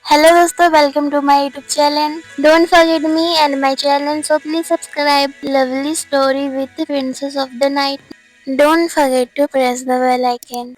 Hello दोस्तों, welcome to my YouTube channel. Don't forget me and my channel, so please subscribe lovely story with the princess of the night. Don't forget to press the bell icon.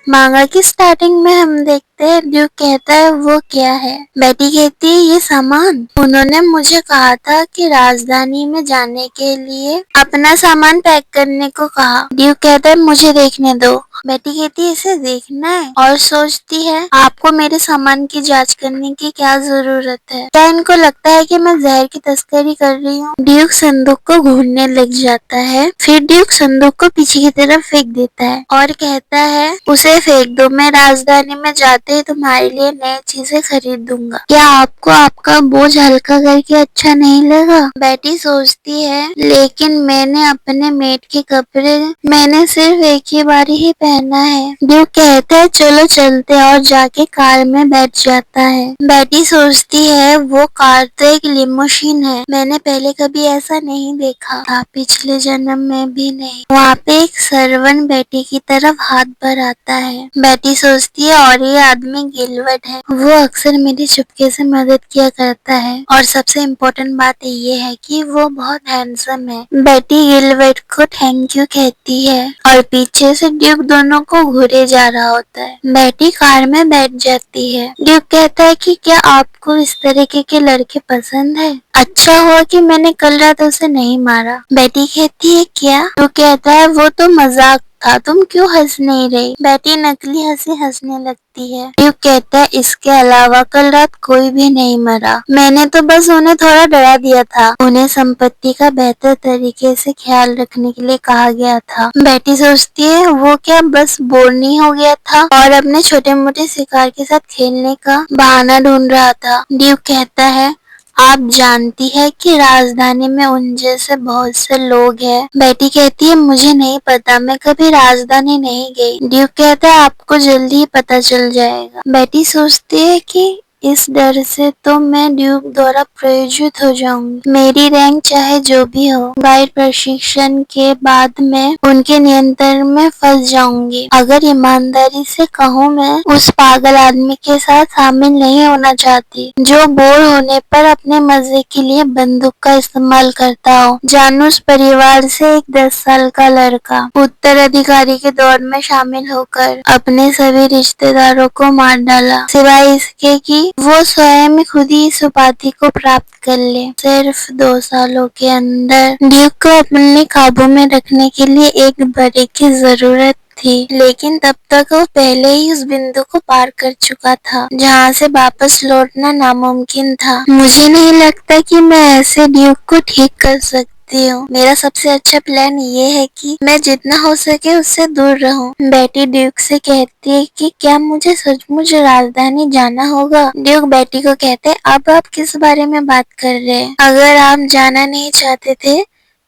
Manga की starting में हम देखते हैं Duke कहता है वो क्या है। बेटी कहती है ये सामान। उन्होंने मुझे कहा था कि राजधानी में जाने के लिए अपना सामान पैक करने को कहा। ड्यूक कहता है मुझे देखने दो। बेटी कहती है इसे देखना है और सोचती है आपको मेरे सामान की जांच करने की क्या जरूरत है। क्या इनको लगता है कि मैं जहर की तस्करी कर रही हूँ। ड्यूक संदूक को ढूंढने लग जाता है। फिर ड्यूक संदूक को पीछे की तरफ फेंक देता है और कहता है उसे फेंक दो, मैं राजधानी में जाते ही तुम्हारे लिए नई चीजें खरीद दूंगा। क्या आपको आपका बोझ हल्का करके अच्छा नहीं लगा। बेटी सोचती है लेकिन मैंने अपने मेट के कपड़े मैंने सिर्फ एक ही बार ही पहना है। ड्यूक कहता है चलो चलते और जाके कार में बैठ जाता है। बेटी सोचती है वो कार तो एक लिमोसिन है, मैंने पहले कभी ऐसा नहीं देखा था, पिछले जन्म में भी नहीं। वहाँ पे एक सर्वन बेटी की तरफ हाथ बढ़ाता है। बेटी सोचती है और ये आदमी गिलवर्ट है, वो अक्सर मेरी चुपके से मदद किया करता है और सबसे इम्पोर्टेंट बात ये है कि वो बहुत हैंडसम है। बेटी गिलवर्ट को थैंक यू कहती है और पीछे से ड्यूक दोनों को घूरे जा रहा होता है। बेटी कार में बैठ जाती है। ड्यूक कहता है कि क्या आपको इस तरीके के लड़के पसंद है। अच्छा हुआ कि मैंने कल रात उसे नहीं मारा। बेटी कहती है क्या। ड्यूक कहता है वो तो मजाक था, तुम क्यों हंस नहीं रही। बेटी नकली हंसी हंसने लगती है। ड्यूक कहता है इसके अलावा कल रात कोई भी नहीं मरा, मैंने तो बस उन्हें थोड़ा डरा दिया था, उन्हें संपत्ति का बेहतर तरीके से ख्याल रखने के लिए कहा गया था। बेटी सोचती है वो क्या बस बोर नहीं हो गया था और अपने छोटे मोटे शिकार के साथ खेलने का बहाना ढूंढ रहा था। ड्यूक कहता है आप जानती है कि राजधानी में उन जैसे बहुत से लोग हैं। बेटी कहती है मुझे नहीं पता, मैं कभी राजधानी नहीं गई। ड्यूक कहता है आपको जल्दी ही पता चल जाएगा। बेटी सोचती है कि इस डर से तो मैं ड्यूक द्वारा प्रायोजित हो जाऊंगी, मेरी रैंक चाहे जो भी हो। गाइड प्रशिक्षण के बाद मैं उनके नियंत्रण में फंस जाऊंगी। अगर ईमानदारी से कहूँ मैं उस पागल आदमी के साथ शामिल नहीं होना चाहती जो बोर होने पर अपने मजे के लिए बंदूक का इस्तेमाल करता हो। जानूस परिवार से एक 10 साल का लड़का उत्तराधिकारी के दौर में शामिल होकर अपने सभी रिश्तेदारों को मार डाला, सिवाय इसके कि वो स्वयं खुद ही इस उपाधि को प्राप्त कर ले। सिर्फ 2 सालों के अंदर ड्यूक को अपने काबू में रखने के लिए एक बड़े की जरूरत थी, लेकिन तब तक वो पहले ही उस बिंदु को पार कर चुका था जहाँ से वापस लौटना नामुमकिन था। मुझे नहीं लगता कि मैं ऐसे ड्यूक को ठीक कर सकती हूँ। मेरा सबसे अच्छा प्लान ये है कि मैं जितना हो सके उससे दूर रहूं। बेटी ड्यूक से कहती है कि क्या मुझे सचमुच राजधानी जाना होगा। ड्यूक बेटी को कहते हैं अब आप किस बारे में बात कर रहे हैं, अगर आप जाना नहीं चाहते थे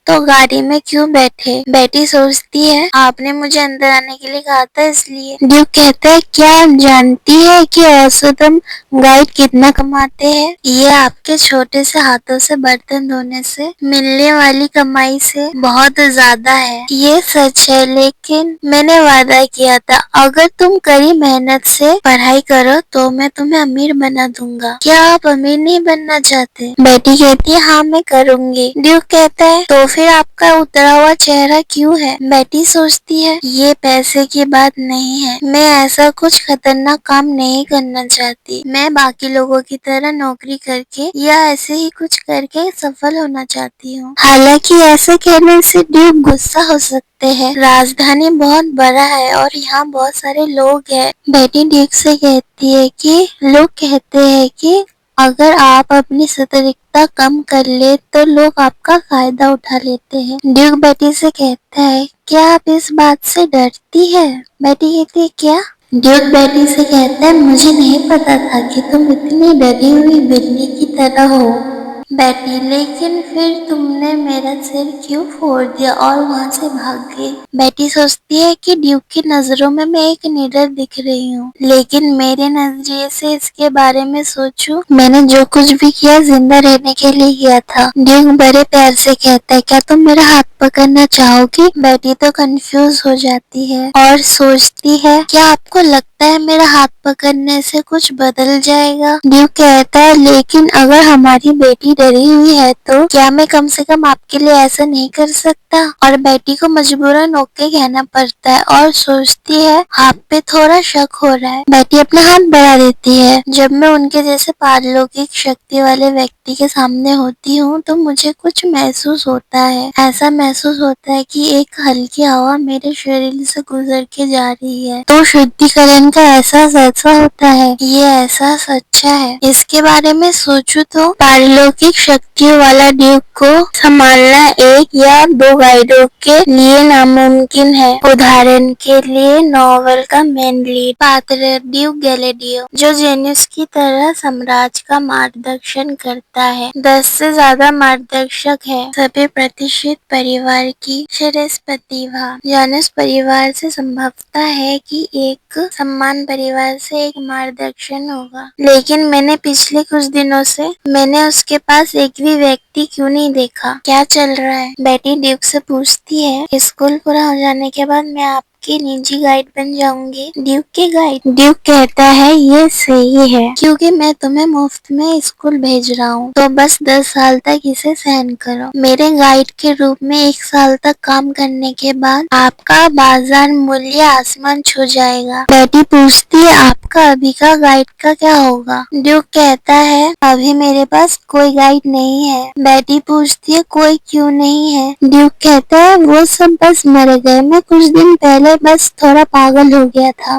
तो गाड़ी में क्यों बैठे। बेटी सोचती है आपने मुझे अंदर आने के लिए कहा था इसलिए। ड्यूक कहता है क्या आप जानती है कि औसतन गाइड कितना कमाते हैं। ये आपके छोटे से हाथों से बर्तन धोने से मिलने वाली कमाई से बहुत ज्यादा है। ये सच है, लेकिन मैंने वादा किया था अगर तुम कड़ी मेहनत से पढ़ाई करो तो मैं तुम्हें अमीर बना दूंगा। क्या आप अमीर नहीं बनना चाहते। बेटी कहती है हाँ मैं करूंगी। ड्यूक कहता है तो फिर आपका उतरा हुआ चेहरा क्यों है। बेटी सोचती है ये पैसे की बात नहीं है, मैं ऐसा कुछ खतरनाक काम नहीं करना चाहती, मैं बाकी लोगों की तरह नौकरी करके या ऐसे ही कुछ करके सफल होना चाहती हूँ। हालांकि ऐसे कहने से ड्यूक गुस्सा हो सकते हैं, राजधानी बहुत बड़ा है और यहाँ बहुत सारे लोग हैं। बेटी ड्यूक से कहती है कि लोग कहते हैं कि अगर आप अपनी सतर्कता कम कर ले तो लोग आपका फायदा उठा लेते हैं। ड्यूक बेटी से कहता है क्या आप इस बात से डरती है। बेटी कहती है क्या। ड्यूक बेटी से कहता है मुझे नहीं पता था कि तुम इतनी डरी हुई बिल्ली की तरह हो। बेटी लेकिन फिर तुमने मेरा सिर क्यों फोड़ दिया और वहाँ से भाग गई। बेटी सोचती है कि ड्यूक की नजरों में मैं एक निडर दिख रही हूँ, लेकिन मेरे नजरिए से इसके बारे में सोचूं, मैंने जो कुछ भी किया जिंदा रहने के लिए किया था। ड्यूक बड़े प्यार से कहता है क्या तुम मेरा हाथ पकड़ना चाहोगी? बेटी तो कंफ्यूज हो जाती है और सोचती है, क्या आपको लगता है मेरा हाथ पकड़ने से कुछ बदल जाएगा? ड्यूक कहता है, लेकिन अगर हमारी बेटी डरी हुई है तो क्या मैं कम से कम आपके लिए ऐसा नहीं कर सकता? और बेटी को मजबूरन ओके कहना पड़ता है और सोचती है, आप पे थोड़ा शक हो रहा है। बेटी अपना हाथ बढ़ा देती है। जब मैं उनके जैसे पारलौकिक शक्ति वाले व्यक्ति के सामने होती हूँ तो मुझे कुछ महसूस होता है। ऐसा महसूस होता है कि एक हल्की हवा मेरे शरीर से गुजर के जा रही है। तो शुद्धिकरण का एहसास ऐसा होता है। ये एहसास अच्छा है। इसके बारे में सोचूं तो पारलौकिक शक्तियों वाला ड्यूक को संभालना एक या दो गाइडों के लिए नामुमकिन है। उदाहरण के लिए नॉवल का मेन लीड पात्र ड्यूक गैलेडियो, जो जेनियस की तरह साम्राज्य का मार्गदर्शन करता है। 10 से ज्यादा मार्गदर्शक है, सभी प्रतिष्ठित परिवार की श्रेष्ठ प्रतिभा। जानस परिवार से संभवता है कि एक सम्मान परिवार से एक मार्गदर्शन होगा, लेकिन मैंने पिछले कुछ दिनों से मैंने उसके पास एक भी व्यक्ति क्यों नहीं देखा। क्या चल रहा है? बेटी ड्यूक से पूछती है। स्कूल पूरा हो जाने के बाद मैं आपकी निजी गाइड बन जाऊंगी। ड्यूक के गाइड? ड्यूक कहता है, ये सही है, क्योंकि मैं तुम्हें मुफ्त में स्कूल भेज रहा हूँ, तो बस 10 साल तक इसे सहन करो। मेरे गाइड के रूप में 1 साल तक काम करने के बाद आपका बाजार मूल्य आसमान छू जाएगा। बेटी पूछती है, आपका अभी का गाइड का क्या होगा? ड्यूक कहता है, अभी मेरे पास कोई गाइड नहीं है। बेटी पूछती है, कोई क्यों नहीं है? ड्यूक कहता है, वो सब बस मर गए। मैं कुछ दिन पहले बस थोड़ा पागल हो गया था।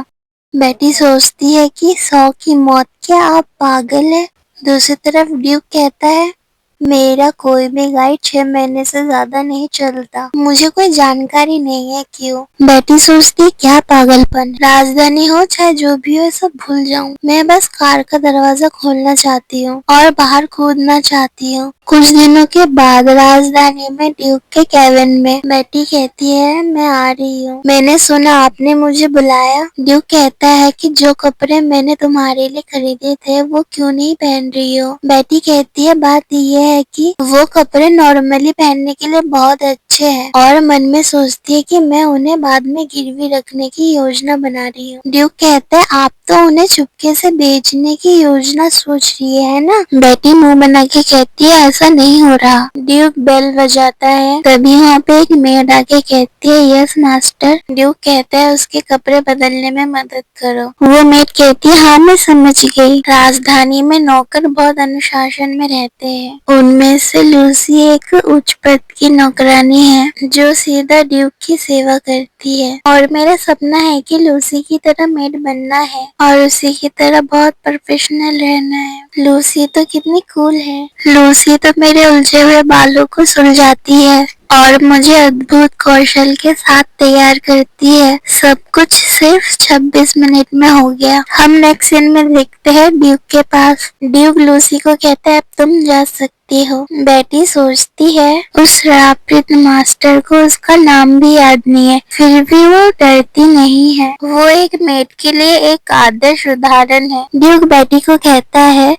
बेटी सोचती है कि 100 की मौत, क्या आप पागल है? दूसरी तरफ ड्यूक कहता है, मेरा कोई भी गाइड 6 महीने से ज्यादा नहीं चलता। मुझे कोई जानकारी नहीं है क्यों। बेटी सोचती, क्या पागलपन। राजधानी हो चाहे जो भी हो, सब भूल जाऊं। मैं बस कार का दरवाजा खोलना चाहती हूँ और बाहर कूदना चाहती हूँ। कुछ दिनों के बाद राजधानी में ड्यूक के केबिन में बेटी कहती है, मैं आ रही हूँ। मैंने सुना आपने मुझे बुलाया। ड्यूक कहता है कि जो कपड़े मैंने तुम्हारे लिए खरीदे थे वो क्यों नहीं पहन रही हो? बेटी कहती है, बात ये है कि वो कपड़े नॉर्मली पहनने के लिए बहुत अच्छे हैं, और मन में सोचती है कि मैं उन्हें बाद में गिरवी रखने की योजना बना रही हूँ। ड्यूक कहता है, आप तो उन्हें चुपके से बेचने की योजना सोच रही है ना? बेटी मुंह बना के कहती है, ऐसा नहीं हो रहा। ड्यूक बेल बजाता है, तभी वहाँ पे एक मेड आके कहती है, यस मास्टर। ड्यूक कहता है, उसके कपड़े बदलने में मदद करो। वो मेड कहती है, हाँ मैं समझ गई। राजधानी में नौकर बहुत अनुशासन में रहते हैं। उनमें से लूसी एक उच्च पद की नौकरानी है जो सीधा ड्यूक की सेवा करती है, और मेरा सपना है कि लूसी की तरह मेड बनना है और उसी की तरह बहुत प्रोफेशनल रहना है। लूसी तो कितनी कूल है। लूसी तो मेरे उलझे हुए बालों को सुलझाती है और मुझे अद्भुत कौशल के साथ तैयार करती है। सब कुछ सिर्फ 26 मिनट में हो गया। हम नेक्स्ट सीन में देखते हैं ड्यूक के पास। ड्यूक लूसी को कहता है, अब तुम जा सकती हो। बेटी सोचती है, उस शराबपीट मास्टर को उसका नाम भी याद नहीं है, फिर भी वो डरती नहीं है। वो एक मेड के लिए एक आदर्श उदाहरण है। ड्यूक बेटी को कहता है,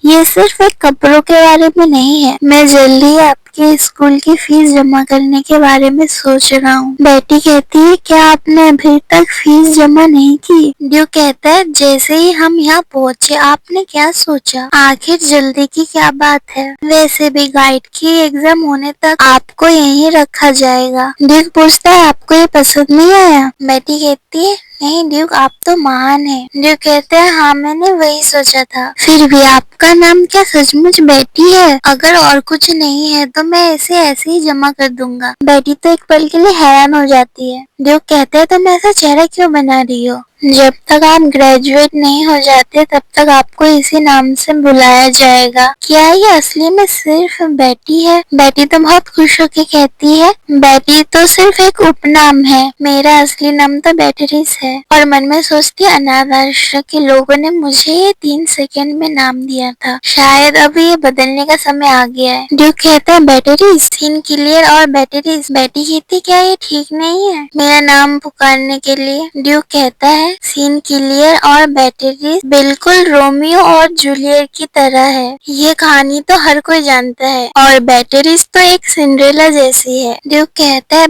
ये सिर्फ एक कपड़ों के बारे में नहीं है, मैं जल्दी आपके स्कूल की फीस जमा करने के बारे में सोच रहा हूँ। बेटी कहती है, क्या आपने अभी तक फीस जमा नहीं की? ड्यूक कहता है, जैसे ही हम यहाँ पहुँचे आपने क्या सोचा? आखिर जल्दी की क्या बात है? वैसे भी गाइड की एग्जाम होने तक आपको यहीं रखा जाएगा। ड्यूक पूछता है, आपको ये पसंद नहीं आया? बेटी कहती है, नहीं ड्यूक, आप तो महान हैं। ड्यूक कहते हैं, हाँ मैंने वही सोचा था। फिर भी आपका नाम क्या सचमुच बेटी है? अगर और कुछ नहीं है तो मैं इसे ऐसे ही जमा कर दूंगा। बेटी तो एक पल के लिए हैरान हो जाती है। ड्यूक कहते हैं, तुम ऐसा चेहरा क्यों बना रही हो? जब तक आप ग्रेजुएट नहीं हो जाते तब तक आपको इसी नाम से बुलाया जाएगा। क्या ये असली में सिर्फ बेटी है? बेटी तो बहुत खुश होकर कहती है, बेटी तो सिर्फ एक उपनाम है, मेरा असली नाम तो बेट्रिस है। और मन में सोचती है, अनाथ आश्रम के लोगों ने मुझे ये 3 सेकंड में नाम दिया गया था। शायद अब ये बदलने का समय आ गया है। ड्यूक कहता है बैटरीज, सीन क्लियर और बैटरीज। बेटी कहती क्या ये ठीक नहीं है मेरा नाम पुकारने के लिए? ड्यूक कहता है सीन क्लियर और बैटरीज बिल्कुल रोमियो और जूलियट की तरह है। ये कहानी तो हर कोई जानता है और बैटरीज तो एक सिंड्रेला जैसी है। ड्यूक कहता है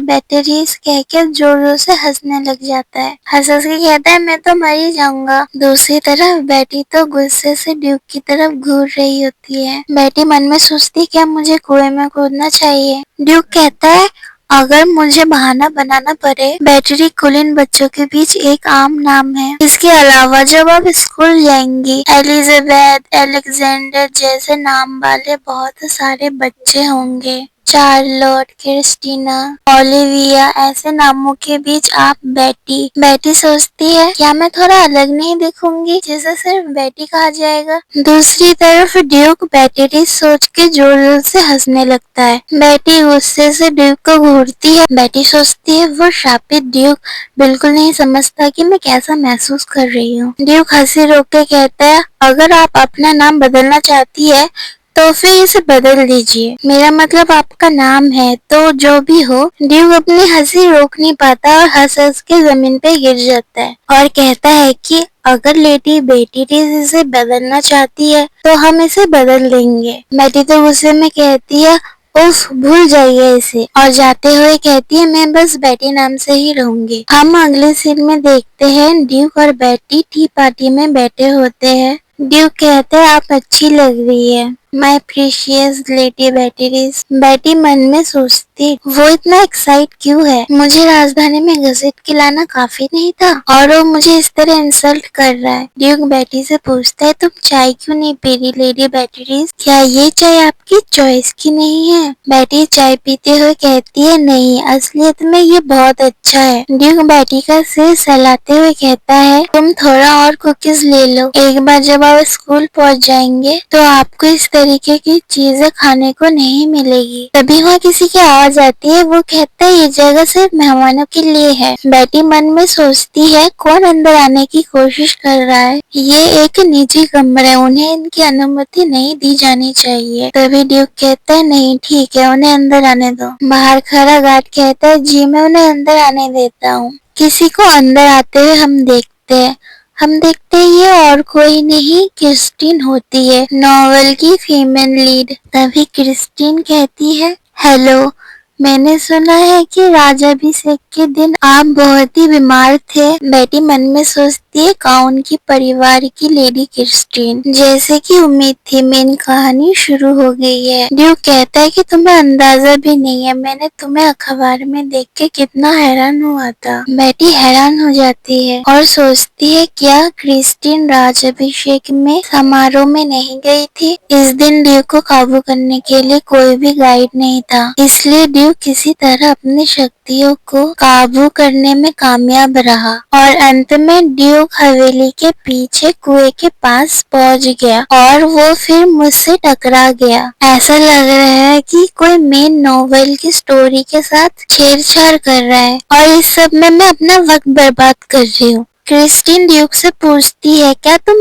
बैटरीज कहकर जोर जोर से हंसने लग जाता है। हंस हंस के कहता है मैं तो मर ही जाऊंगा। दूसरी तरफ बेटी तो गुस्से से ड्यूक की तरफ घूर रही होती है। बेटी मन में सोचती क्या मुझे कुएं में कूदना चाहिए? ड्यूक कहता है अगर मुझे बहाना बनाना पड़े, बैटरी कुलीन बच्चों के बीच एक आम नाम है। इसके अलावा जब आप स्कूल जाएंगी, एलिजाबेथ, अलेक्जेंडर जैसे नाम वाले बहुत सारे बच्चे होंगे। चार्लोट, क्रिस्टीना, ओलिविया ऐसे नामों के बीच आप बेटी सोचती है क्या मैं थोड़ा अलग नहीं दिखूंगी जिसे सिर्फ बेटी कहा जाएगा? दूसरी तरफ ड्यूक बैटरी सोच के जोर जोर से हंसने लगता है। बेटी गुस्से से ड्यूक को घूरती है। बेटी सोचती है वो शापित ड्यूक बिल्कुल नहीं समझता कि मैं कैसा महसूस कर रही हूँ। ड्यूक हंसी रोक के कहता है अगर आप अपना नाम बदलना चाहती है तो फिर इसे बदल दीजिए। मेरा मतलब आपका नाम है तो जो भी हो। ड्यूक अपनी हंसी रोक नहीं पाता और हंस हंस के जमीन पे गिर जाता है और कहता है कि अगर लेडी बेटी इसे बदलना चाहती है तो हम इसे बदल देंगे। बेटी तो गुस्से में कहती है उफ भूल जाइए इसे, और जाते हुए कहती है मैं बस बेटी नाम से ही रहूंगी। हम अगले सीन में देखते हैं ड्यूक और बेटी टी पार्टी में बैठे होते हैं। ड्यूक कहते हैं आप अच्छी लग रही है माय प्रीशियस लेडी बैटरीज। बेटी मन में सोचती वो इतना एक्साइट क्यों है? मुझे राजधानी में घसीट के लाना काफी नहीं था और वो मुझे इस तरह इंसल्ट कर रहा है। ड्यूक बेटी से पूछता है तुम चाय क्यों नहीं पी रही लेडी बैटरीज? क्या ये चाय आपकी चॉइस की नहीं है? बेटी चाय पीते हुए कहती है नहीं, असलियत में ये बहुत अच्छा है। ड्यूक बेटी का सिर सहलाते हुए कहता है तुम थोड़ा और कुकीज ले लो, एक बार जब आप स्कूल पहुंच जाएंगे तो आपको इस तरीके की चीजें खाने को नहीं मिलेगी। तभी वहाँ किसी की आवाज आती है। वो कहता है ये जगह सिर्फ मेहमानों के लिए है। बेटी मन में सोचती है कौन अंदर आने की कोशिश कर रहा है? ये एक निजी कमरा है, उन्हें इनकी अनुमति नहीं दी जानी चाहिए। तभी ड्यूक कहता है नहीं ठीक है उन्हें अंदर आने दो। बाहर खड़ा गार्ड कहता है जी मैं उन्हें अंदर आने देता हूँ। किसी को अंदर आते हुए हम देखते हैं ये और कोई नहीं क्रिस्टीन होती है, नॉवेल की फीमेल लीड। तभी क्रिस्टीन कहती है हेलो, मैंने सुना है कि राजाभिषेक के दिन आप बहुत ही बीमार थे। बेटी मन में सोचती है कौन की परिवार की लेडी क्रिस्टीन। जैसे कि उम्मीद थी मेन कहानी शुरू हो गई है। ड्यूक कहता है कि तुम्हें अंदाजा भी नहीं है मैंने तुम्हें अखबार में देख के कितना हैरान हुआ था। बेटी हैरान हो जाती है और सोचती है क्या क्रिस्टीन राजाभिषेक में समारोह में नहीं गई थी? इस दिन ड्यूक को काबू करने के लिए कोई भी गाइड नहीं था, इसलिए ड्यूक किसी तरह अपनी शक्तियों को काबू करने में कामयाब रहा और अंत में ड्यूक हवेली के पीछे कुएं के पास पहुंच गया और वो फिर मुझसे टकरा गया। ऐसा लग रहा है कि कोई मेन नॉवेल की स्टोरी के साथ छेड़छाड़ कर रहा है और इस सब में मैं अपना वक्त बर्बाद कर रही हूँ। क्रिस्टीन ड्यूक से पूछती है क्या तुम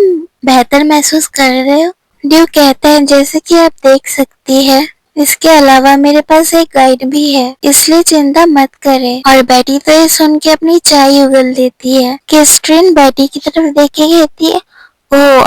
बेहतर महसूस कर रहे हो? ड्यूक कहता है जैसे कि आप देख सकती है, इसके अलावा मेरे पास एक गाइड भी है, इसलिए चिंता मत करें। और बेटी तो ये सुन के अपनी चाय उगल देती है। क्रिस्टीन बेटी की तरफ देख के कहती है ओह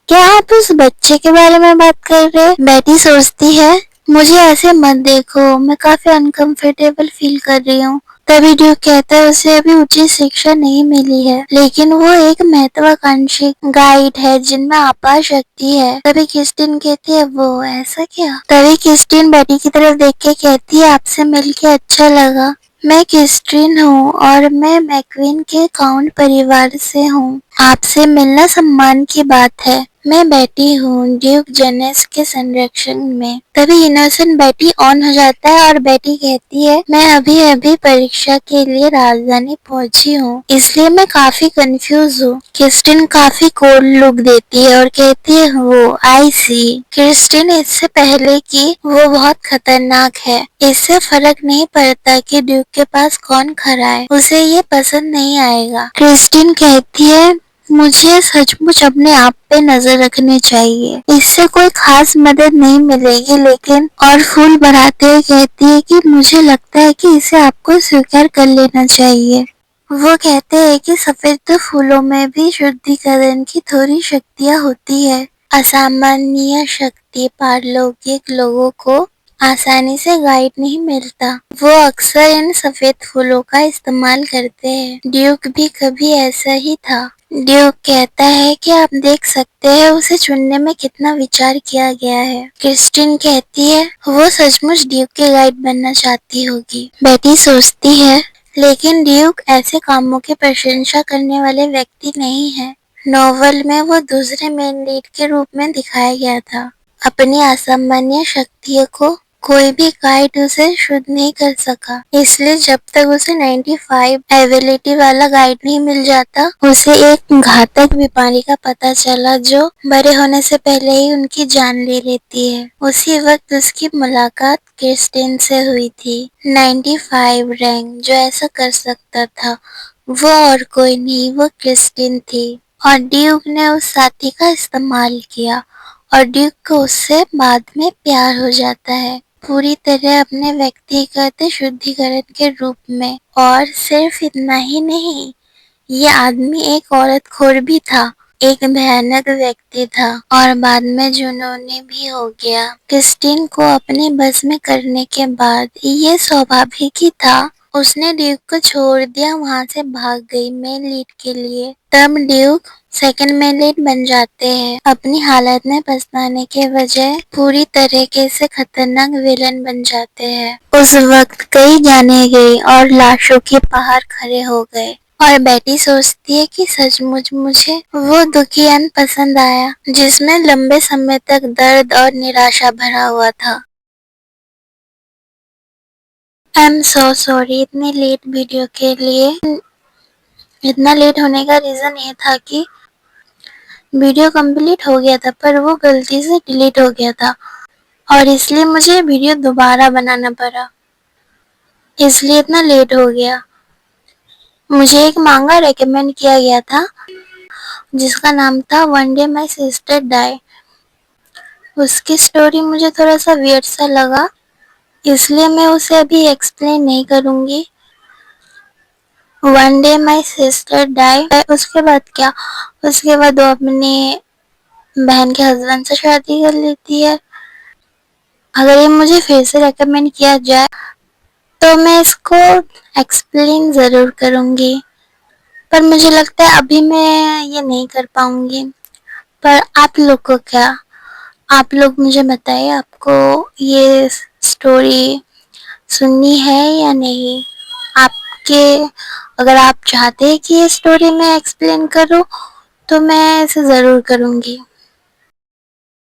क्या आप उस बच्चे के बारे में बात कर रहे हैं? बेटी सोचती है मुझे ऐसे मत देखो, मैं काफी अनकंफर्टेबल फील कर रही हूँ। तभी ड्यूक कहता है उसे अभी उचित शिक्षा नहीं मिली है, लेकिन वो एक महत्वाकांक्षी गाइड है जिनमें अपार शक्ति है। तभी क्रिस्टीन कहती है वो ऐसा क्या? तभी क्रिस्टीन बेटी की तरफ देख के कहती है आपसे मिलके अच्छा लगा। मैं क्रिस्टीन हूँ और मैं मैक्वीन के काउंट परिवार से हूँ। आपसे मिलना सम्मान की बात है। मैं बैठी हूँ ड्यूक जेनेस के संरक्षण में। तभी इनोसेंट बेटी ऑन हो जाता है और बेटी कहती है मैं अभी अभी परीक्षा के लिए राजधानी पहुंची हूँ, इसलिए मैं काफी कंफ्यूज हूँ। क्रिस्टीन काफी कोल्ड लुक देती है और कहती है वो आई सी। क्रिस्टीन इससे पहले कि वो बहुत खतरनाक है, इससे फर्क नहीं पड़ता कि ड्यूक के पास कौन खड़ा है, उसे ये पसंद नहीं आएगा। क्रिस्टीन कहती है मुझे सचमुच अपने आप पे नजर रखनी चाहिए। इससे कोई खास मदद नहीं मिलेगी, लेकिन और फूल बढ़ाते हुए कहती है कि मुझे लगता है कि इसे आपको स्वीकार कर लेना चाहिए। वो कहते हैं कि सफेद फूलों में भी शुद्धिकरण की थोड़ी शक्तियाँ होती है। असामान्य शक्ति पारलौकिक लोगों को आसानी से गाइड नहीं मिलता। वो अक्सर इन सफेद फूलों का इस्तेमाल करते हैं। ड्यूक भी कभी ऐसा ही था। ड्यूक कहता है कि आप देख सकते हैं उसे चुनने में कितना विचार किया गया है। क्रिस्टिन कहती है वो सचमुच ड्यूक के गाइड बनना चाहती होगी। बेटी सोचती है लेकिन ड्यूक ऐसे कामों की प्रशंसा करने वाले व्यक्ति नहीं है। नॉवल में वो दूसरे मेन लीड के रूप में दिखाया गया था। अपनी असामान्य शक्तियों को कोई भी गाइड उसे शुद्ध नहीं कर सका, इसलिए जब तक उसे 95 एबिलिटी वाला गाइड नहीं मिल जाता, उसे एक घातक बीमारी का पता चला जो बड़े होने से पहले ही उनकी जान ले लेती है। उसी वक्त उसकी मुलाकात क्रिस्टिन से हुई थी। 95 रैंक जो ऐसा कर सकता था वो और कोई नहीं, वो क्रिस्टिन थी। और ड्यूक ने उस साथी का इस्तेमाल किया और ड्यूक को उससे बाद में प्यार हो जाता है, पूरी तरह अपने व्यक्तिगत शुद्धिकरण के रूप में। और सिर्फ इतना ही नहीं, ये आदमी एक औरत खोर भी था, एक भयानक व्यक्ति था और बाद में जुनूनी भी हो गया। क्रिस्टीन को अपने बस में करने के बाद ये स्वाभाविक ही था, उसने ड्यूक को छोड़ दिया, वहां से भाग गई मेन लीड के लिए। तब ड्यूक सेकंड मेन लीड बन जाते हैं। अपनी हालत में पछताने के बजाय पूरी तरीके से खतरनाक विलन बन जाते हैं। उस वक्त कई जाने गए और लाशों के पहाड़ खड़े हो गए और बेटी सोचती है कि सचमुच मुझे वो दुखी अंत पसंद आया जिसमें लंबे समय तक दर्द और निराशा भरा हुआ था। आई एम सो सॉरी इतनी लेट वीडियो के लिए। इतना लेट होने का रीजन ये था कि वीडियो कंप्लीट हो गया था पर वो गलती से डिलीट हो गया था और इसलिए मुझे वीडियो दोबारा बनाना पड़ा, इसलिए इतना लेट हो गया। मुझे एक मांगा रेकमेंड किया गया था जिसका नाम था one day my sister die. उसकी स्टोरी मुझे थोड़ा सा वियर्ड सा लगा, इसलिए मैं उसे अभी एक्सप्लेन नहीं करूंगी। One day my sister die, उसके बाद क्या, उसके बाद वो अपने बहन के हस्बैंड से शादी कर लेती है। अगर ये मुझे फिर से रेकमेंड किया जाए तो मैं इसको एक्सप्लेन ज़रूर करूंगी, पर मुझे लगता है अभी मैं ये नहीं कर पाऊंगी। पर आप लोग को क्या, आप लोग मुझे बताइए आपको ये स्टोरी सुननी है या नहीं। आपके अगर आप चाहते हैं कि ये स्टोरी मैं एक्सप्लेन करूं तो मैं इसे ज़रूर करूंगी।